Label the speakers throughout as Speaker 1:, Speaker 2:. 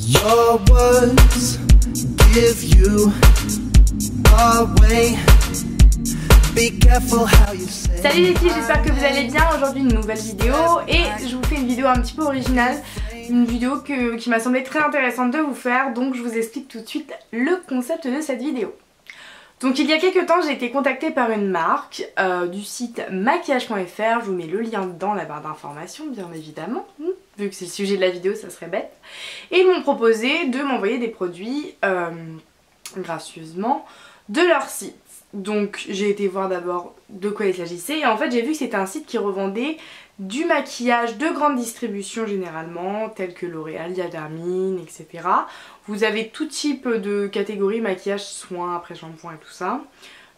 Speaker 1: Your words give you away. Be careful how you say.
Speaker 2: Salut les filles, j'espère que vous allez bien. Aujourd'hui une nouvelle vidéo et je vous fais une vidéo un petit peu originale. Une vidéo qui m'a semblé très intéressante de vous faire, donc je vous explique tout de suite le concept de cette vidéo. Donc il y a quelques temps j'ai été contactée par une marque du site maquillage.fr, je vous mets le lien dans la barre d'informations bien évidemment, vu que c'est le sujet de la vidéo ça serait bête. Et ils m'ont proposé de m'envoyer des produits gracieusement de leur site. Donc j'ai été voir d'abord de quoi il s'agissait et en fait j'ai vu que c'était un site qui revendait du maquillage de grande distribution généralement, tel que L'Oréal, Diadamine, etc. Vous avez tout type de catégorie maquillage, soins, après-shampoing et tout ça.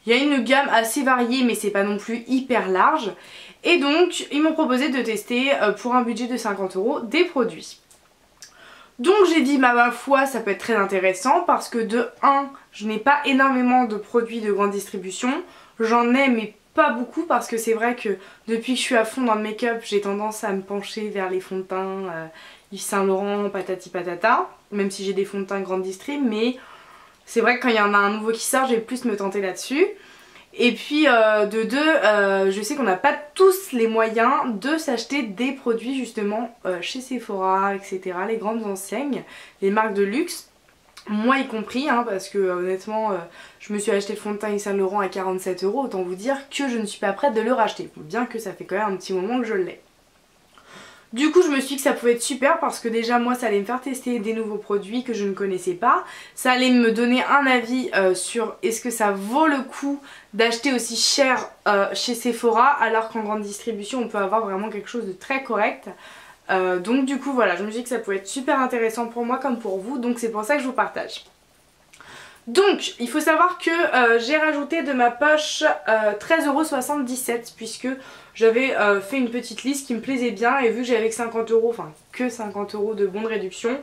Speaker 2: Il y a une gamme assez variée mais c'est pas non plus hyper large. Et donc ils m'ont proposé de tester pour un budget de 50 € des produits. Donc j'ai dit ma foi ça peut être très intéressant parce que de 1 je n'ai pas énormément de produits de grande distribution. J'en ai mais pas beaucoup parce que c'est vrai que depuis que je suis à fond dans le make-up j'ai tendance à me pencher vers les fonds de teint Yves Saint Laurent, patati patata. Même si j'ai des fonds de teint grande distrib, mais c'est vrai que quand il y en a un nouveau qui sort je vais plus me tenter là-dessus. Et puis de 2, je sais qu'on n'a pas tous les moyens de s'acheter des produits justement chez Sephora, etc. Les grandes enseignes, les marques de luxe. Moi y compris parce que honnêtement je me suis acheté le fond de teint Yves Saint Laurent à 47 €, autant vous dire que je ne suis pas prête de le racheter, bien que ça fait quand même un petit moment que je l'ai. Du coup je me suis dit que ça pouvait être super parce que déjà moi ça allait me faire tester des nouveaux produits que je ne connaissais pas. Ça allait me donner un avis sur est-ce que ça vaut le coup d'acheter aussi cher chez Sephora alors qu'en grande distribution on peut avoir vraiment quelque chose de très correct. Donc du coup voilà, je me suis dit que ça pouvait être super intéressant pour moi comme pour vous, donc c'est pour ça que je vous partage. Donc il faut savoir que j'ai rajouté de ma poche 13,77 € puisque j'avais fait une petite liste qui me plaisait bien et vu que j'avais que 50 €, enfin que 50 € de bons de réduction,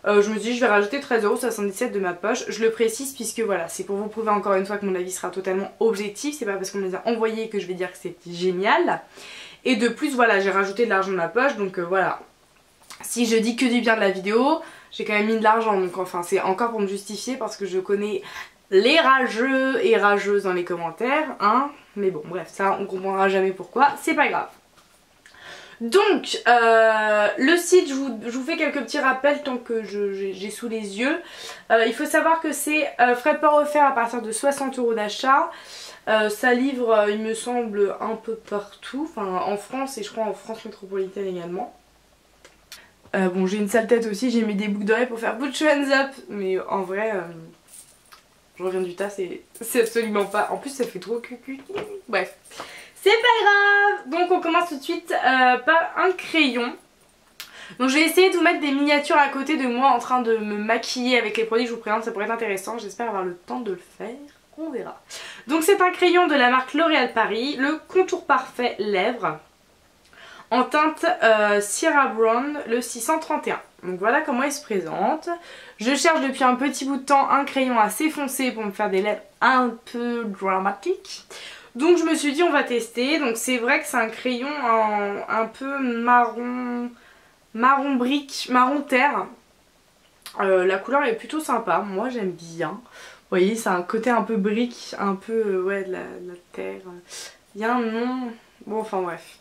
Speaker 2: je me suis dit je vais rajouter 13,77 € de ma poche. Je le précise puisque voilà, c'est pour vous prouver encore une fois que mon avis sera totalement objectif, c'est pas parce qu'on me les a envoyés que je vais dire que c'est génial. Et de plus voilà, j'ai rajouté de l'argent de ma poche, donc voilà. Si je dis que du bien de la vidéo, j'ai quand même mis de l'argent, donc enfin c'est encore pour me justifier parce que je connais les rageux et rageuses dans les commentaires, mais bon bref, ça on comprendra jamais pourquoi, c'est pas grave. Donc le site, je vous fais quelques petits rappels tant que j'ai sous les yeux. Il faut savoir que c'est frais de port offert à partir de 60 € d'achat. Ça livre il me semble un peu partout, enfin en France et je crois en France métropolitaine également. Bon j'ai une sale tête aussi, j'ai mis des boucles d'oreilles pour faire put your hands up, mais en vrai je reviens du tas, c'est absolument pas, en plus ça fait trop cucu, bref. C'est pas grave. Donc on commence tout de suite par un crayon. Donc je vais essayer de vous mettre des miniatures à côté de moi en train de me maquiller avec les produits que je vous présente, ça pourrait être intéressant, j'espère avoir le temps de le faire. On verra. Donc c'est un crayon de la marque L'Oréal Paris, le Contour Parfait Lèvres, en teinte Sierra Brown, le 631. Donc voilà comment il se présente. Je cherche depuis un petit bout de temps un crayon assez foncé pour me faire des lèvres un peu dramatiques. Donc je me suis dit on va tester. Donc c'est vrai que c'est un crayon un peu marron brique, marron terre. La couleur est plutôt sympa, moi j'aime bien. Vous voyez, c'est un côté un peu brique, un peu ouais de la terre. Il y a un nom, bon enfin bref.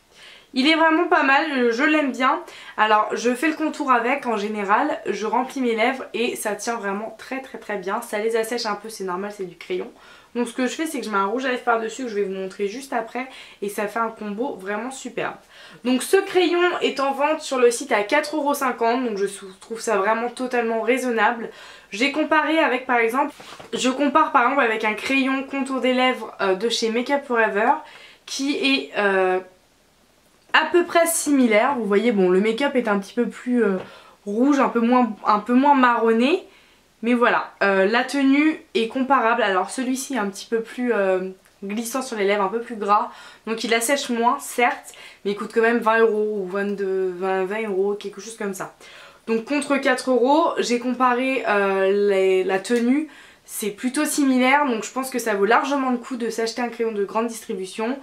Speaker 2: Il est vraiment pas mal, je l'aime bien. Alors je fais le contour avec en général, je remplis mes lèvres et ça tient vraiment très bien. Ça les assèche un peu, c'est normal, c'est du crayon. Donc ce que je fais c'est que je mets un rouge à lèvres par dessus que je vais vous montrer juste après et ça fait un combo vraiment superbe. Donc ce crayon est en vente sur le site à 4,50 €, donc je trouve ça vraiment totalement raisonnable. J'ai comparé avec par exemple, avec un crayon contour des lèvres de chez Make Up Forever qui est à peu près similaire. Vous voyez bon le make-up est un petit peu plus rouge, un peu moins marronné. Mais voilà, la tenue est comparable. Alors celui-ci est un petit peu plus glissant sur les lèvres, un peu plus gras. Donc il assèche moins, certes, mais il coûte quand même 20 € ou 20 €, quelque chose comme ça. Donc contre 4 €, j'ai comparé la tenue, c'est plutôt similaire. Donc je pense que ça vaut largement le coup de s'acheter un crayon de grande distribution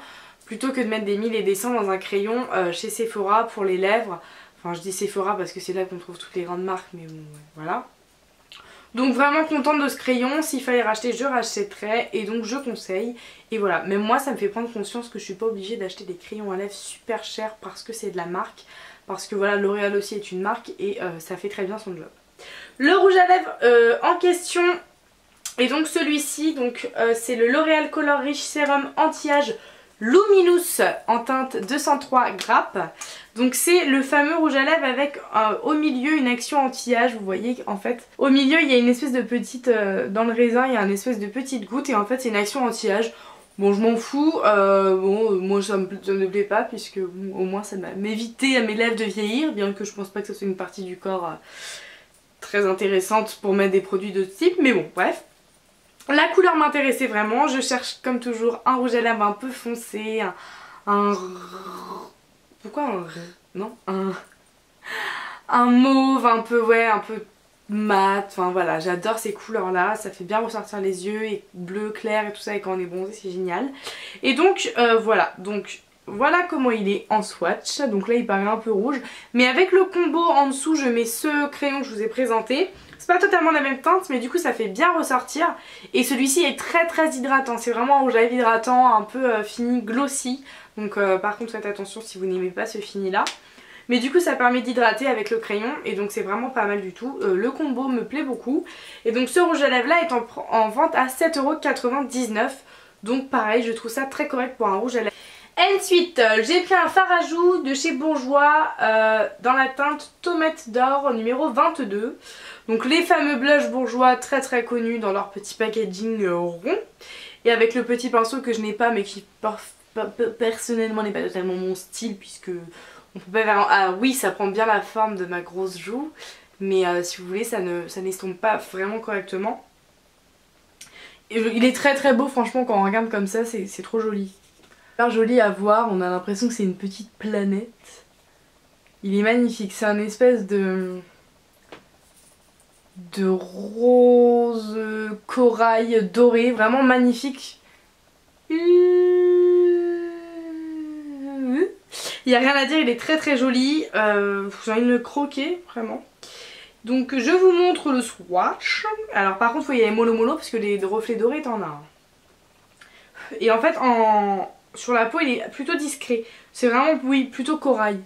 Speaker 2: plutôt que de mettre des 1000 et des 100 dans un crayon chez Sephora pour les lèvres. Enfin je dis Sephora parce que c'est là qu'on trouve toutes les grandes marques, mais bon voilà. Donc vraiment contente de ce crayon, s'il fallait racheter je rachèterais et donc je conseille. Et voilà, même moi ça me fait prendre conscience que je suis pas obligée d'acheter des crayons à lèvres super chers parce que c'est de la marque. Parce que voilà, L'Oréal aussi est une marque et ça fait très bien son job. Le rouge à lèvres en question est donc celui-ci, donc c'est le L'Oréal Color Rich Serum Anti-Âge Luminous en teinte 203 grappes. Donc c'est le fameux rouge à lèvres avec au milieu une action anti-âge. Vous voyez en fait au milieu il y a une espèce de petite, dans le raisin il y a une espèce de petite goutte et en fait c'est une action anti-âge. Bon je m'en fous, bon moi ça ne me plaît pas puisque bon, au moins ça m'a évité à mes lèvres de vieillir, bien que je pense pas que ce soit une partie du corps très intéressante pour mettre des produits de ce type, mais bon bref. La couleur m'intéressait vraiment, je cherche comme toujours un rouge à lèvres un peu foncé, pourquoi un... non un mauve un peu, ouais, un peu mat, enfin voilà, j'adore ces couleurs là, ça fait bien ressortir les yeux, et bleu clair et tout ça, et quand on est bronzé c'est génial. Et donc voilà comment il est en swatch, donc là il paraît un peu rouge, mais avec le combo en dessous je mets ce crayon que je vous ai présenté. C'est pas totalement la même teinte mais du coup ça fait bien ressortir et celui-ci est très hydratant, c'est vraiment un rouge à lèvres hydratant, un peu fini glossy, donc par contre faites attention si vous n'aimez pas ce fini là. Mais du coup ça permet d'hydrater avec le crayon et donc c'est vraiment pas mal du tout, le combo me plaît beaucoup. Et donc ce rouge à lèvres là est en vente à 7,99 €, donc pareil je trouve ça très correct pour un rouge à lèvres. Ensuite, j'ai pris un fard à joues de chez Bourjois dans la teinte Tomate d'or numéro 22. Donc les fameux blushs Bourjois très connus dans leur petit packaging rond. Et avec le petit pinceau que je n'ai pas mais qui personnellement n'est pas totalement mon style puisque on peut pas faire... Ah oui, ça prend bien la forme de ma grosse joue. Mais si vous voulez ça n'estompe pas vraiment correctement. Et il est très beau franchement quand on regarde comme ça, c'est trop joli. Super joli à voir, on a l'impression que c'est une petite planète. Il est magnifique, c'est un espèce de rose corail doré, vraiment magnifique. Il n'y a rien à dire, il est très joli, j'ai envie de le croquer vraiment. Donc je vous montre le swatch. Alors par contre il faut y aller mollo parce que les reflets dorés t'en as un. Et en fait sur la peau il est plutôt discret, c'est vraiment oui plutôt corail.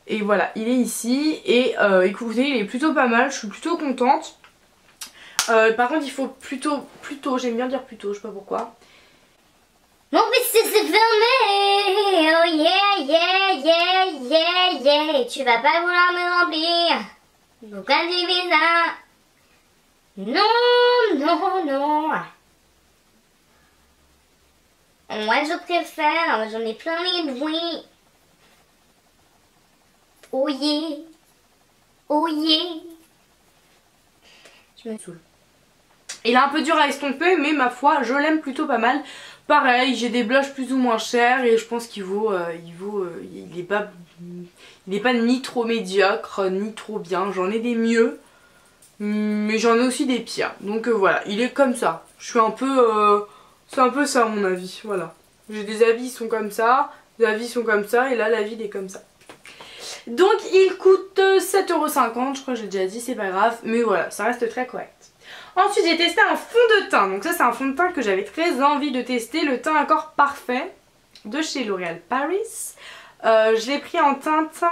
Speaker 2: Et voilà, il est ici et écoutez il est plutôt pas mal, je suis plutôt contente. Par contre il faut plutôt, j'aime bien dire plutôt, je sais pas pourquoi.
Speaker 3: Mon PC s'est fermé, oh yeah, tu vas pas vouloir me remplir, pourquoi tu fais ça? Non. Moi je préfère, j'en ai plein les bruits. Oh yeah.
Speaker 2: Je me saoule. Il est un peu dur à estomper mais ma foi je l'aime plutôt pas mal. Pareil j'ai des blushs plus ou moins chers et je pense qu'il il est pas ni trop médiocre ni trop bien. J'en ai des mieux mais j'en ai aussi des pires. Donc voilà, il est comme ça. Je suis un peu... c'est un peu ça à mon avis, voilà. J'ai des avis qui sont comme ça, des avis sont comme ça et là la vie il est comme ça. Donc il coûte 7,50 €, je crois que j'ai déjà dit, c'est pas grave, mais voilà, ça reste très correct. Ensuite j'ai testé un fond de teint, donc ça c'est un fond de teint que j'avais très envie de tester, le teint Accord Parfait de chez L'Oréal Paris. Je l'ai pris en teinte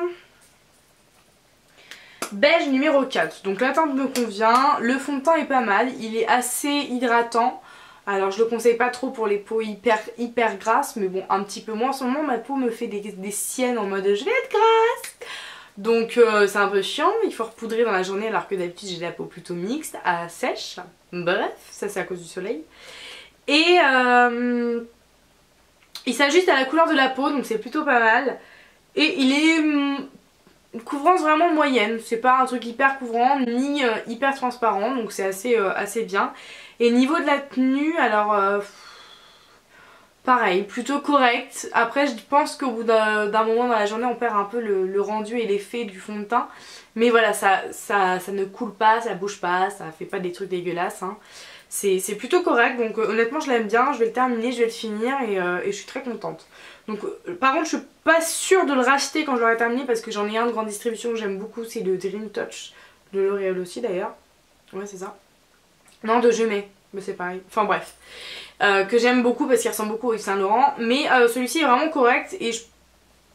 Speaker 2: beige numéro 4, donc la teinte me convient, le fond de teint est pas mal, il est assez hydratant. Alors je le conseille pas trop pour les peaux hyper grasses, mais bon un petit peu moins. En ce moment ma peau me fait des siennes en mode je vais être grasse. Donc c'est un peu chiant, il faut repoudrer dans la journée alors que d'habitude j'ai la peau plutôt mixte, sèche. Bref, ça c'est à cause du soleil. Et il s'ajuste à la couleur de la peau donc c'est plutôt pas mal. Et il est une couvrance vraiment moyenne, c'est pas un truc hyper couvrant ni hyper transparent donc c'est assez bien. Et niveau de la tenue, alors pareil, plutôt correct. Après je pense qu'au bout d'un moment dans la journée on perd un peu le rendu et l'effet du fond de teint. Mais voilà, ça ne coule pas, ça bouge pas, ça fait pas des trucs dégueulasses. Hein. C'est plutôt correct, donc honnêtement je l'aime bien, je vais le terminer, je vais le finir et je suis très contente. Donc par contre je suis pas sûre de le racheter quand je l'aurai terminé parce que j'en ai un de grande distribution que j'aime beaucoup, c'est le Dream Touch de L'Oréal aussi d'ailleurs. Ouais c'est ça. Non de Gemay, mais c'est pareil, enfin bref. Que j'aime beaucoup parce qu'il ressemble beaucoup au Yves Saint Laurent, mais celui-ci est vraiment correct et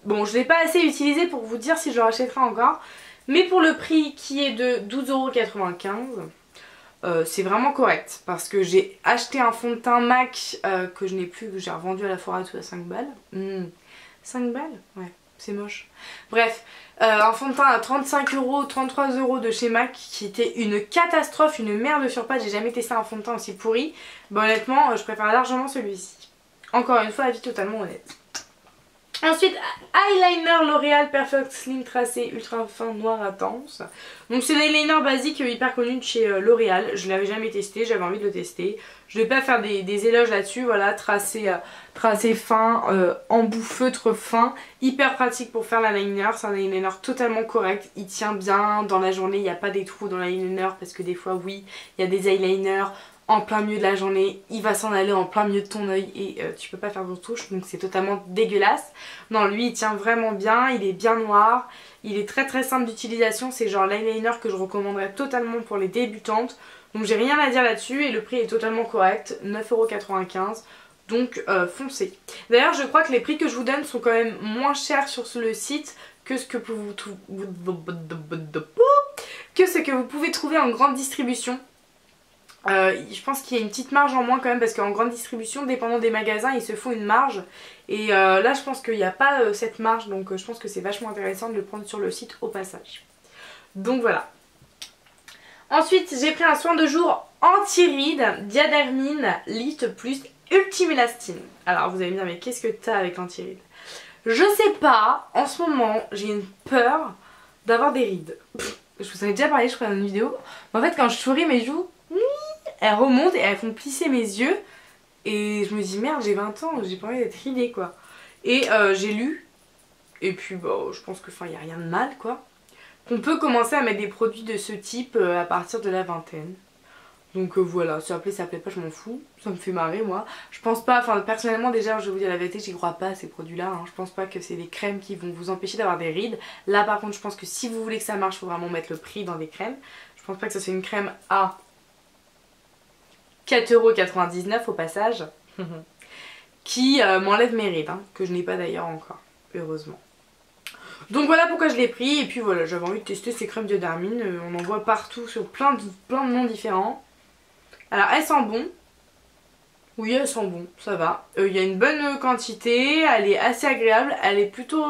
Speaker 2: bon je l'ai pas assez utilisé pour vous dire si je le rachèterai encore, mais pour le prix qui est de 12,95 €, c'est vraiment correct parce que j'ai acheté un fond de teint MAC que je n'ai plus, que j'ai revendu à la Foire à tout à 5 balles. 5 balles? Ouais, c'est moche. Bref, un fond de teint à 35 €, 33 € de chez MAC qui était une catastrophe, une merde sur pattes. J'ai jamais testé un fond de teint aussi pourri. Bon, honnêtement, je préfère largement celui-ci. Encore une fois, avis totalement honnête. Ensuite, eyeliner L'Oréal Perfect Slim Tracé Ultra Fin Noir Intense. Donc c'est l'eyeliner basique hyper connu de chez L'Oréal. Je l'avais jamais testé, j'avais envie de le tester. Je vais pas faire des éloges là-dessus, voilà, tracé fin, embout feutre fin, hyper pratique pour faire l'eyeliner. C'est un eyeliner totalement correct, il tient bien dans la journée, il n'y a pas des trous dans l'eyeliner parce que des fois oui, il y a des eyeliners en plein milieu de la journée, il va s'en aller en plein milieu de ton œil et tu peux pas faire de touche, donc c'est totalement dégueulasse. Non, lui il tient vraiment bien, il est bien noir, il est très très simple d'utilisation, c'est genre l'eyeliner que je recommanderais totalement pour les débutantes. Donc j'ai rien à dire là-dessus et le prix est totalement correct, 9,95 €, donc foncez. D'ailleurs je crois que les prix que je vous donne sont quand même moins chers sur le site que ce que vous pouvez trouver en grande distribution. Je pense qu'il y a une petite marge en moins quand même parce qu'en grande distribution, dépendant des magasins, ils se font une marge et là je pense qu'il n'y a pas cette marge, donc je pense que c'est vachement intéressant de le prendre sur le site au passage. Donc voilà. Ensuite j'ai pris un soin de jour anti-rides Diadermine Lift Plus Ultime Elastine. Alors vous allez me dire mais qu'est-ce que t'as avec l'anti-rides? Je sais pas, en ce moment j'ai une peur d'avoir des rides. Je vous en ai déjà parlé je crois dans une vidéo. Mais en fait quand je souris mes joues, elles remontent et elles font plisser mes yeux et je me dis merde j'ai 20 ans, j'ai pas envie d'être ridée quoi. Et j'ai lu et puis bah je pense que enfin il n'y a rien de mal quoi. Qu'on peut commencer à mettre des produits de ce type à partir de la vingtaine. Donc voilà, ça plaît, ça plaît pas, je m'en fous, ça me fait marrer moi. Je pense pas, enfin personnellement déjà je vais vous dire la vérité, j'y crois pas à ces produits là, hein. Je pense pas que c'est des crèmes qui vont vous empêcher d'avoir des rides. Là par contre je pense que si vous voulez que ça marche, il faut vraiment mettre le prix dans des crèmes. Je pense pas que ça soit une crème à 4,99 € au passage, qui m'enlève mes rides, hein, que je n'ai pas d'ailleurs encore, heureusement. Donc voilà pourquoi je l'ai pris, et puis voilà, j'avais envie de tester ces crèmes Diadermine, on en voit partout sur plein de noms différents. Alors elles sentent bon, oui elles sentent bon, ça va. Il y a une bonne quantité, elle est assez agréable, elle est plutôt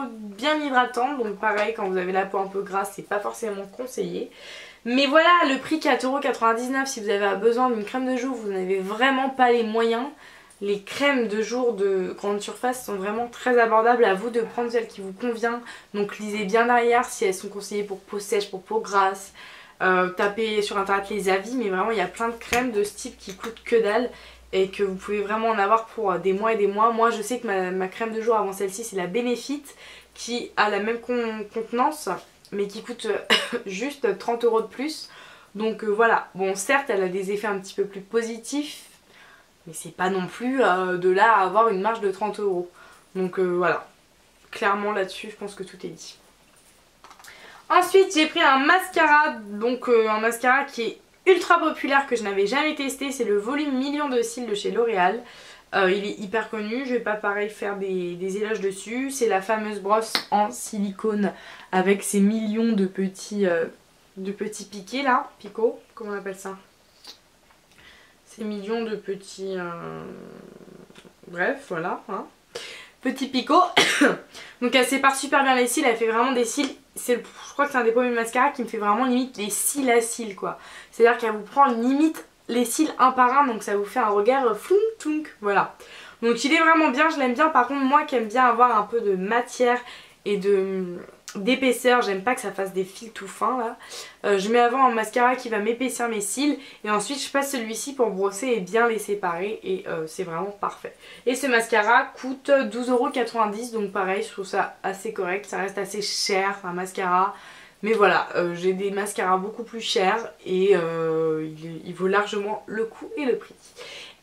Speaker 2: bien hydratante, donc pareil quand vous avez la peau un peu grasse c'est pas forcément conseillé. Mais voilà, le prix 4,99 € si vous avez besoin d'une crème de jour, vous n'avez vraiment pas les moyens. Les crèmes de jour de grande surface sont vraiment très abordables, à vous de prendre celle qui vous convient. Donc lisez bien derrière si elles sont conseillées pour peau sèche, pour peau grasse. Tapez sur internet les avis, mais vraiment il y a plein de crèmes de ce type qui coûtent que dalle et que vous pouvez vraiment en avoir pour des mois et des mois. Moi je sais que ma crème de jour avant celle-ci c'est la Benefit qui a la même contenance mais qui coûte juste 30 € de plus. Donc voilà, bon certes elle a des effets un petit peu plus positifs, mais c'est pas non plus de là à avoir une marge de 30 €. Donc voilà, clairement là-dessus je pense que tout est dit. Ensuite j'ai pris un mascara, donc un mascara qui est ultra populaire que je n'avais jamais testé, c'est le volume million de cils de chez L'Oréal. Il est hyper connu, je vais pas pareil faire des éloges dessus. C'est la fameuse brosse en silicone avec ces millions de petits piquets là, picots, comment on appelle ça? Ces millions de petits... Bref, voilà, hein. Petits picots. Donc elle sépare super bien les cils, elle fait vraiment des cils... Je crois que c'est un des premiers mascaras qui me fait vraiment limite les cils à cils quoi. C'est-à-dire qu'elle vous prend limite les cils un par un, donc ça vous fait un regard floum tounk, voilà. Donc il est vraiment bien, je l'aime bien. Par contre moi qui aime bien avoir un peu de matière et d'épaisseur, j'aime pas que ça fasse des fils tout fins là. Je mets avant un mascara qui va m'épaissir mes cils et ensuite je passe celui-ci pour brosser et bien les séparer et c'est vraiment parfait. Et ce mascara coûte 12,90 €, donc pareil je trouve ça assez correct, ça reste assez cher un mascara. Mais voilà, j'ai des mascaras beaucoup plus chers et il vaut largement le coup et le prix.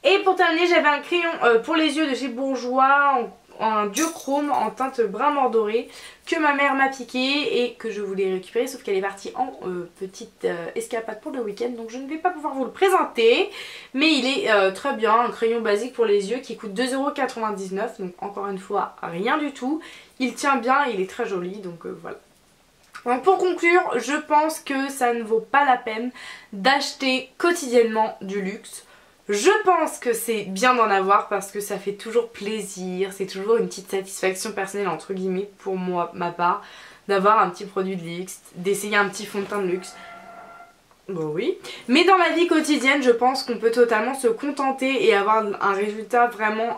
Speaker 2: Et pour terminer, j'avais un crayon pour les yeux de chez Bourjois en duochrome en teinte brun mordoré que ma mère m'a piqué et que je voulais récupérer, sauf qu'elle est partie en petite escapade pour le week-end, donc je ne vais pas pouvoir vous le présenter, mais il est très bien, un crayon basique pour les yeux qui coûte 2,99 €, donc encore une fois rien du tout. Il tient bien, il est très joli, donc voilà. Donc pour conclure, je pense que ça ne vaut pas la peine d'acheter quotidiennement du luxe. Je pense que c'est bien d'en avoir parce que ça fait toujours plaisir, c'est toujours une petite satisfaction personnelle entre guillemets pour moi, ma part, d'avoir un petit produit de luxe, d'essayer un petit fond de teint de luxe. Bon oui, mais dans la vie quotidienne je pense qu'on peut totalement se contenter et avoir un résultat vraiment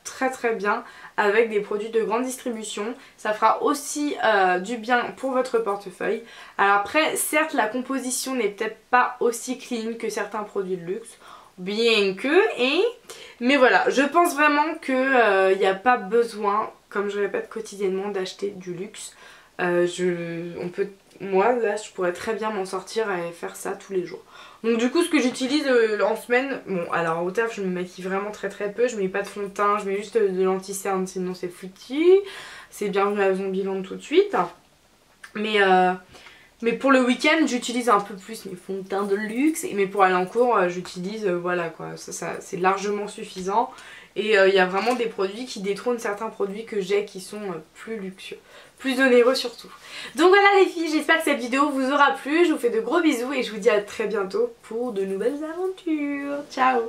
Speaker 2: très bien avec des produits de grande distribution. Ça fera aussi du bien pour votre portefeuille. Alors après, certes la composition n'est peut-être pas aussi clean que certains produits de luxe, bien que, mais voilà, je pense vraiment qu'il n'y a pas besoin, comme je répète quotidiennement, d'acheter du luxe. Moi là je pourrais très bien m'en sortir et faire ça tous les jours. Donc du coup ce que j'utilise en semaine, bon alors au taf je me maquille vraiment très peu, je mets pas de fond de teint, je mets juste de l'anti-cerne sinon c'est foutu. C'est bienvenue à Zombieland tout de suite. Mais pour le week-end j'utilise un peu plus mes fonds de teint de luxe, mais pour aller en cours j'utilise voilà quoi, ça c'est largement suffisant. Et il y a vraiment des produits qui détrônent certains produits que j'ai qui sont plus luxueux, plus onéreux surtout. Donc voilà les filles, j'espère que cette vidéo vous aura plu, je vous fais de gros bisous et je vous dis à très bientôt pour de nouvelles aventures. Ciao!